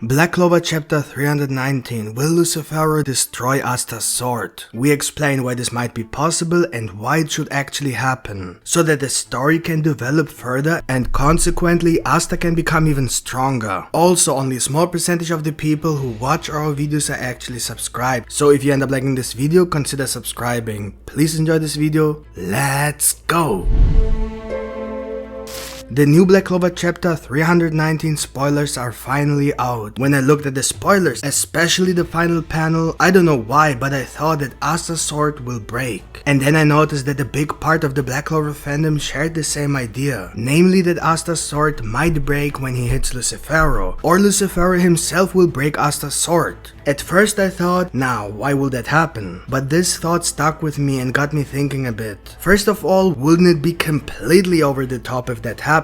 Black Clover Chapter 319. Will Lucifero destroy Asta's sword? We explain why this might be possible and why it should actually happen, so that the story can develop further and consequently Asta can become even stronger. Also, only a small percentage of the people who watch our videos are actually subscribed, so if you end up liking this video, consider subscribing. Please enjoy this video. Let's go! The new Black Clover Chapter 319 spoilers are finally out. When I looked at the spoilers, especially the final panel, I don't know why, but I thought that Asta's sword will break. And then I noticed that a big part of the Black Clover fandom shared the same idea, namely that Asta's sword might break when he hits Lucifero, or Lucifero himself will break Asta's sword. At first I thought, now why will that happen? But this thought stuck with me and got me thinking a bit. First of all, wouldn't it be completely over the top if that happened?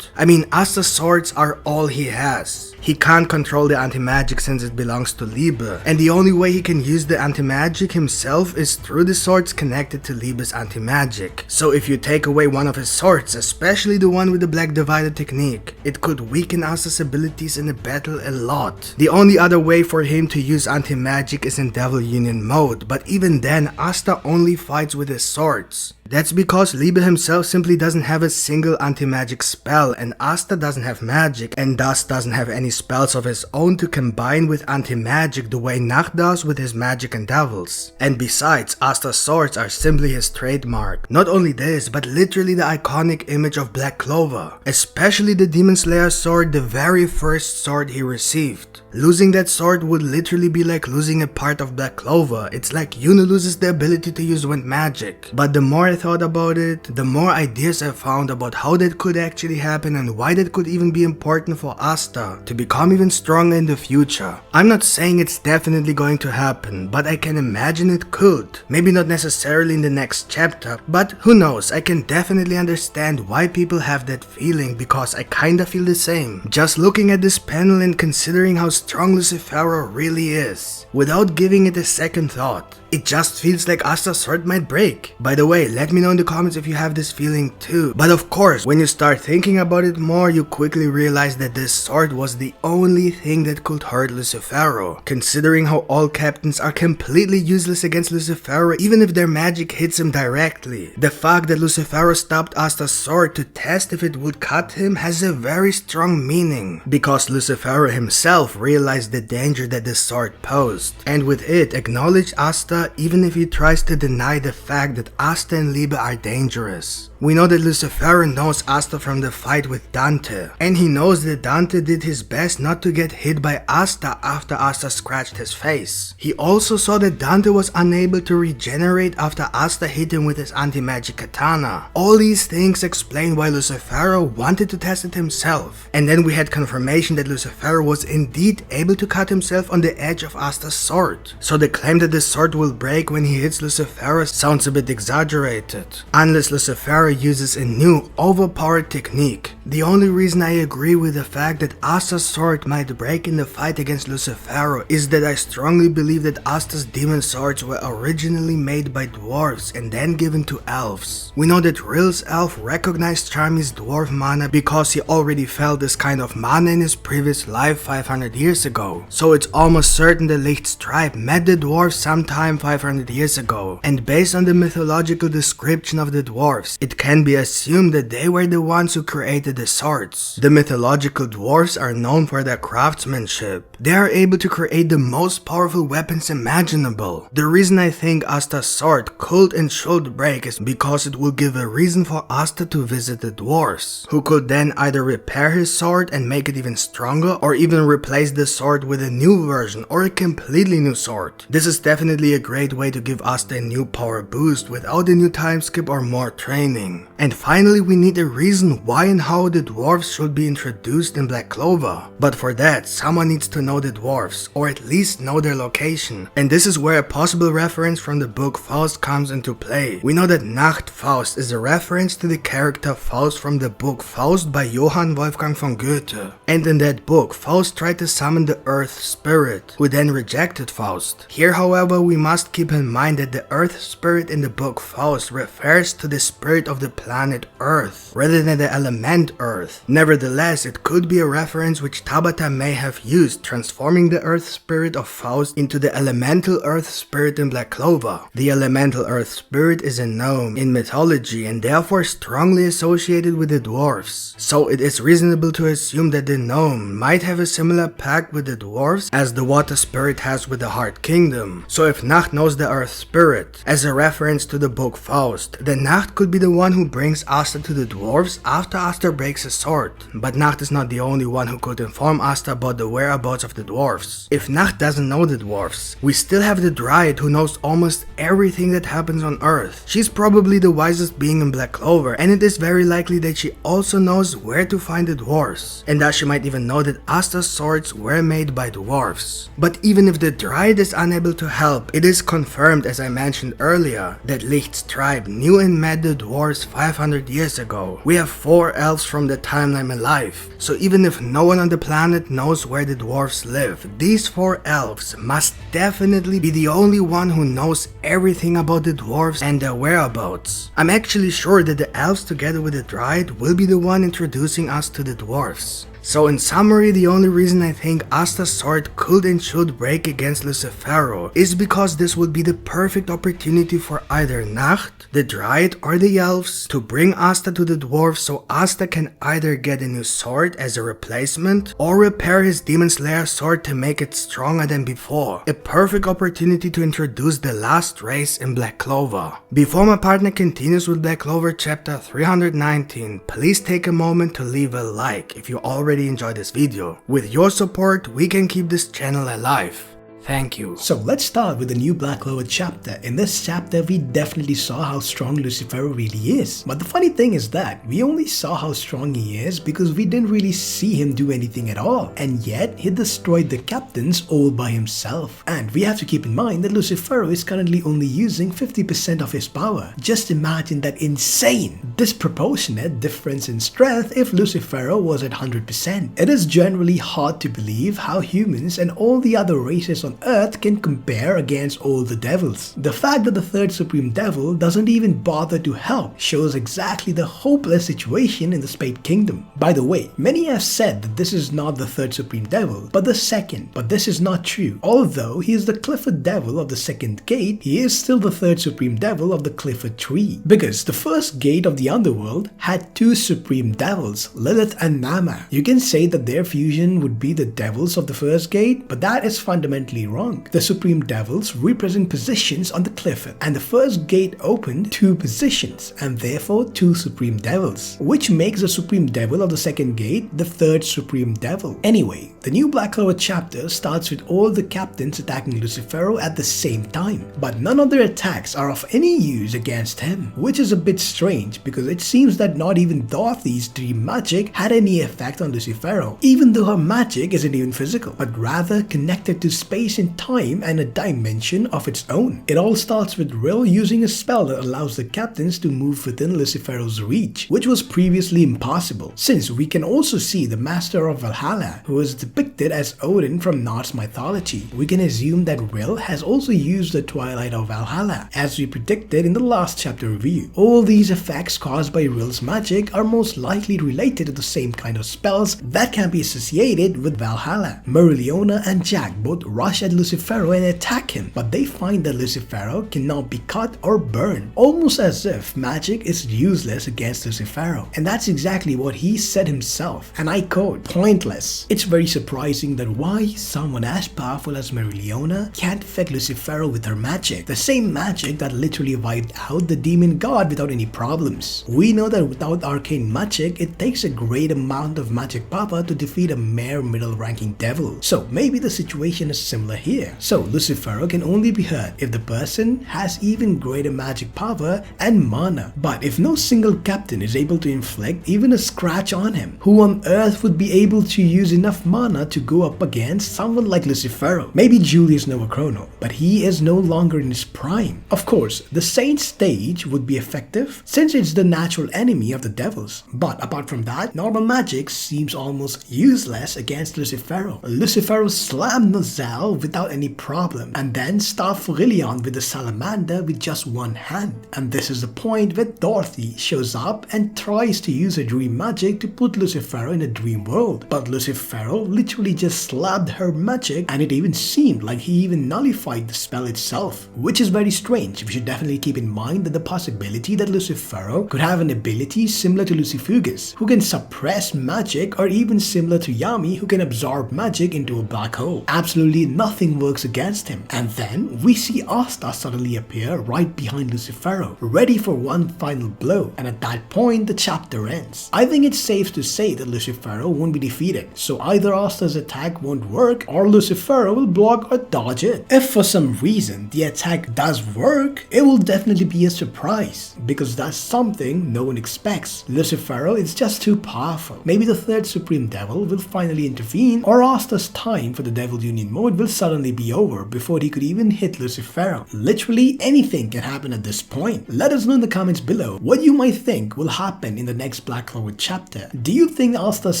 I mean, Asta's swords are all he has. He can't control the anti-magic since it belongs to Liebe, and the only way he can use the anti-magic himself is through the swords connected to Liebe's anti-magic. So if you take away one of his swords, especially the one with the black divider technique, it could weaken Asta's abilities in a battle a lot. The only other way for him to use anti-magic is in Devil Union mode, but even then Asta only fights with his swords. That's because Liebe himself simply doesn't have a single anti-magic spell, and Asta doesn't have magic and thus doesn't have any spells of his own to combine with anti-magic the way Nacht does with his magic and devils. And besides, Asta's swords are simply his trademark. Not only this, but literally the iconic image of Black Clover, especially the Demon Slayer sword, the very first sword he received. Losing that sword would literally be like losing a part of Black Clover. It's like Yuna loses the ability to use wind magic. But the more I thought about it, the more ideas I found about how that could actually happen and why that could even be important for Asta to become even stronger in the future. I'm not saying it's definitely going to happen, but I can imagine it could. Maybe not necessarily in the next chapter, but who knows, I can definitely understand why people have that feeling because I kinda feel the same. Just looking at this panel and considering how strong Lucifero really is, without giving it a second thought. It just feels like Asta's sword might break. By the way, let me know in the comments if you have this feeling too. But of course, when you start thinking about it more, you quickly realize that this sword was the only thing that could hurt Lucifero. Considering how all captains are completely useless against Lucifero even if their magic hits him directly. The fact that Lucifero stopped Asta's sword to test if it would cut him has a very strong meaning. Because Lucifero himself realized the danger that the sword posed. And with it, acknowledged Asta even if he tries to deny the fact that Asta and Liebe are dangerous. We know that Lucifero knows Asta from the fight with Dante, and he knows that Dante did his best not to get hit by Asta after Asta scratched his face. He also saw that Dante was unable to regenerate after Asta hit him with his anti-magic katana. All these things explain why Lucifero wanted to test it himself. And then we had confirmation that Lucifero was indeed able to cut himself on the edge of Asta's sword. So the claim that the sword will break when he hits Lucifero sounds a bit exaggerated. Unless Lucifero uses a new, overpowered technique. The only reason I agree with the fact that Asta's sword might break in the fight against Lucifero is that I strongly believe that Asta's demon swords were originally made by dwarves and then given to elves. We know that Ril's elf recognized Charmy's dwarf mana because he already felt this kind of mana in his previous life 500 years ago. So it's almost certain that Licht's tribe met the dwarves sometime 500 years ago. And based on the mythological description of the dwarves, it can be assumed that they were the ones who created the swords. The mythological dwarves are known for their craftsmanship. They are able to create the most powerful weapons imaginable. The reason I think Asta's sword could and should break is because it will give a reason for Asta to visit the dwarves, who could then either repair his sword and make it even stronger, or even replace the sword with a new version or a completely new sword. This is definitely a great way to give Asta a new power boost without a new time skip or more training. And finally, we need a reason why and how the dwarves should be introduced in Black Clover. But for that, someone needs to know the dwarves, or at least know their location. And this is where a possible reference from the book Faust comes into play. We know that Nacht Faust is a reference to the character Faust from the book Faust by Johann Wolfgang von Goethe. And in that book, Faust tried to summon the earth spirit, who then rejected Faust. Here, however, we must must keep in mind that the Earth spirit in the book Faust refers to the spirit of the planet Earth, rather than the element Earth. Nevertheless, it could be a reference which Tabata may have used, transforming the Earth spirit of Faust into the elemental Earth spirit in Black Clover. The elemental Earth spirit is a gnome in mythology and therefore strongly associated with the dwarves. So it is reasonable to assume that the gnome might have a similar pact with the dwarves as the water spirit has with the Heart Kingdom. So if Nacht knows the Earth spirit as a reference to the book Faust, then Nacht could be the one who brings Asta to the dwarves after Asta breaks his sword. But Nacht is not the only one who could inform Asta about the whereabouts of the dwarves. If Nacht doesn't know the dwarves, we still have the Dryad who knows almost everything that happens on Earth. She's probably the wisest being in Black Clover, and it is very likely that she also knows where to find the dwarves, and that she might even know that Asta's swords were made by dwarves. But even if the Dryad is unable to help, it is confirmed, as I mentioned earlier, that Licht's tribe knew and met the dwarves 500 years ago. We have 4 elves from the timeline alive, so even if no one on the planet knows where the dwarves live, these 4 elves must definitely be the only one who knows everything about the dwarves and their whereabouts. I'm actually sure that the elves together with the Dryad will be the one introducing us to the dwarves. So in summary, the only reason I think Asta's sword could and should break against Lucifero is because this would be the perfect opportunity for either Nacht, the Dryad or the elves to bring Asta to the dwarves so Asta can either get a new sword as a replacement or repair his Demon Slayer sword to make it stronger than before. A perfect opportunity to introduce the last race in Black Clover. Before my partner continues with Black Clover Chapter 319, please take a moment to leave a like if you already enjoyed this video. With your support, we can keep this channel alive. Thank you. So let's start with the new Black Clover chapter. In this chapter, we definitely saw how strong Lucifero really is. But the funny thing is that we only saw how strong he is because we didn't really see him do anything at all. And yet, he destroyed the captains all by himself. And we have to keep in mind that Lucifero is currently only using 50% of his power. Just imagine that insane, disproportionate difference in strength if Lucifero was at 100%. It is generally hard to believe how humans and all the other races on Earth can compare against all the devils. The fact that the third supreme devil doesn't even bother to help shows exactly the hopeless situation in the Spade Kingdom. By the way, many have said that this is not the third supreme devil, but the second. But this is not true. Although he is the Clifford devil of the second gate, he is still the third supreme devil of the Clifford tree. Because the first gate of the underworld had 2 supreme devils, Lilith and Nama. You can say that their fusion would be the devils of the first gate, but that is fundamentally wrong. The supreme devils represent positions on the Clifford, and the first gate opened 2 positions, and therefore 2 supreme devils, which makes the supreme devil of the second gate the third supreme devil. Anyway, the new Black Clover chapter starts with all the captains attacking Lucifero at the same time, but none of their attacks are of any use against him, which is a bit strange because it seems that not even Dorothy's dream magic had any effect on Lucifero, even though her magic isn't even physical, but rather connected to space and time and a dimension of its own. It all starts with Rill using a spell that allows the captains to move within Lucifero's reach, which was previously impossible, since we can also see the Master of Valhalla, who is depicted as Odin from Norse mythology. We can assume that Rill has also used the Twilight of Valhalla, as we predicted in the last chapter review. All these effects caused by Rill's magic are most likely related to the same kind of spells that can be associated with Valhalla. Merilliona and Jack both rush at Lucifero and attack him, but they find that Lucifero cannot be cut or burned, almost as if magic is useless against Lucifero. And that's exactly what he said himself, and I quote, "Pointless." It's very surprising that why someone as powerful as Merilliona can't affect Lucifero with her magic, the same magic that literally wiped out the demon god without any problems. We know that without arcane magic, it takes a great amount of magic power to defeat a mere middle-ranking devil. So maybe the situation is similar here. So Lucifero can only be hurt if the person has even greater magic power and mana. But if no single captain is able to inflict even a scratch on him, who on earth would be able to use enough mana to go up against someone like Lucifero? Maybe Julius Novachrono, but he is no longer in his prime. Of course, the Saint stage would be effective since it's the natural enemy of the devils. But apart from that, normal magic seems almost useless against Lucifero. Lucifero slammed Nozel without any problem, and then start Frillion with the salamander with just one hand. And this is the point where Dorothy shows up and tries to use her dream magic to put Lucifero in a dream world. But Lucifero literally just slapped her magic, and it even seemed like he even nullified the spell itself, which is very strange. We should definitely keep in mind that the possibility that Lucifero could have an ability similar to Lucifugus, who can suppress magic, or even similar to Yami, who can absorb magic into a black hole. Absolutely nothing works against him. And then we see Asta suddenly appear right behind Lucifero, ready for one final blow, and at that point the chapter ends. I think it's safe to say that Lucifero won't be defeated, so either Asta's attack won't work or Lucifero will block or dodge it. If for some reason the attack does work, it will definitely be a surprise, because that's something no one expects. Lucifero is just too powerful. Maybe the third Supreme Devil will finally intervene, or Asta's time for the Devil Union mode will suddenly be over before he could even hit Lucifero. Literally anything can happen at this point. Let us know in the comments below what you might think will happen in the next Black Clover chapter. Do you think Asta's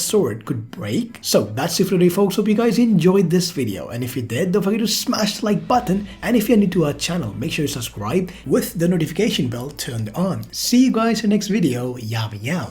sword could break? So that's it for today, folks. Hope you guys enjoyed this video, and if you did, don't forget to smash the like button, and if you're new to our channel, make sure you subscribe with the notification bell turned on. See you guys in the next video. Yabba yab.